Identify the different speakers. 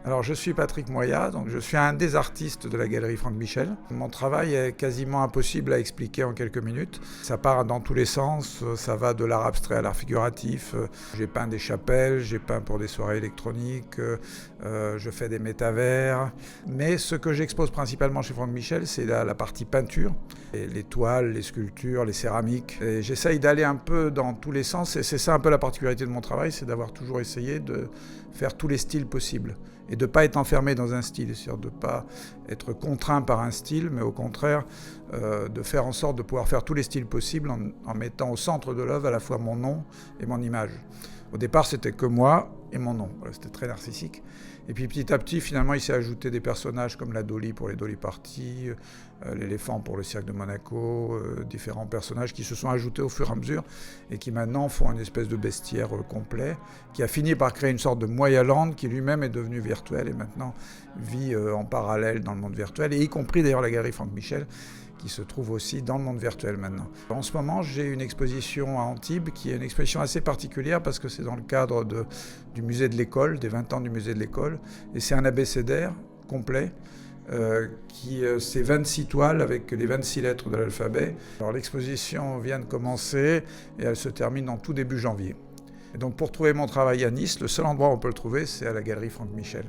Speaker 1: Alors je suis Patrick Moyat, donc je suis un des artistes de la galerie Franck Michel. Mon travail est quasiment impossible à expliquer en quelques minutes. Ça part dans tous les sens, ça va de l'art abstrait à l'art figuratif. J'ai peint des chapelles, j'ai peint pour des soirées électroniques, je fais des métavers. Mais ce que j'expose principalement chez Franck Michel, c'est la partie peinture, les toiles, les sculptures, les céramiques. Et j'essaye d'aller un peu dans tous les sens et c'est ça un peu la particularité de mon travail, c'est d'avoir toujours essayé de faire tous les styles possibles et de ne pas être enfermé dans un style, c'est-à-dire de ne pas être contraint par un style, mais au contraire de faire en sorte de pouvoir faire tous les styles possibles en mettant au centre de l'œuvre à la fois mon nom et mon image. Au départ, c'était que moi et mon nom. Voilà, c'était très narcissique. Et puis petit à petit, finalement, il s'est ajouté des personnages comme la Dolly pour les Dolly Party, l'éléphant pour le cirque de Monaco, différents personnages qui se sont ajoutés au fur et à mesure et qui maintenant font une espèce de bestiaire complet, qui a fini par créer une sorte de Moyaland qui lui-même est devenu virtuel et maintenant vit en parallèle dans le monde virtuel, et y compris d'ailleurs la galerie Franck Michel, qui se trouve aussi dans le monde virtuel maintenant. En ce moment, j'ai une exposition à Antibes qui est une exposition assez particulière parce que c'est dans le cadre du musée de l'école, des 20 ans du musée de l'école, et c'est un abécédaire complet c'est 26 toiles avec les 26 lettres de l'alphabet. Alors l'exposition vient de commencer et elle se termine en tout début janvier. Et donc pour trouver mon travail à Nice, le seul endroit où on peut le trouver, c'est à la galerie Franck Michel.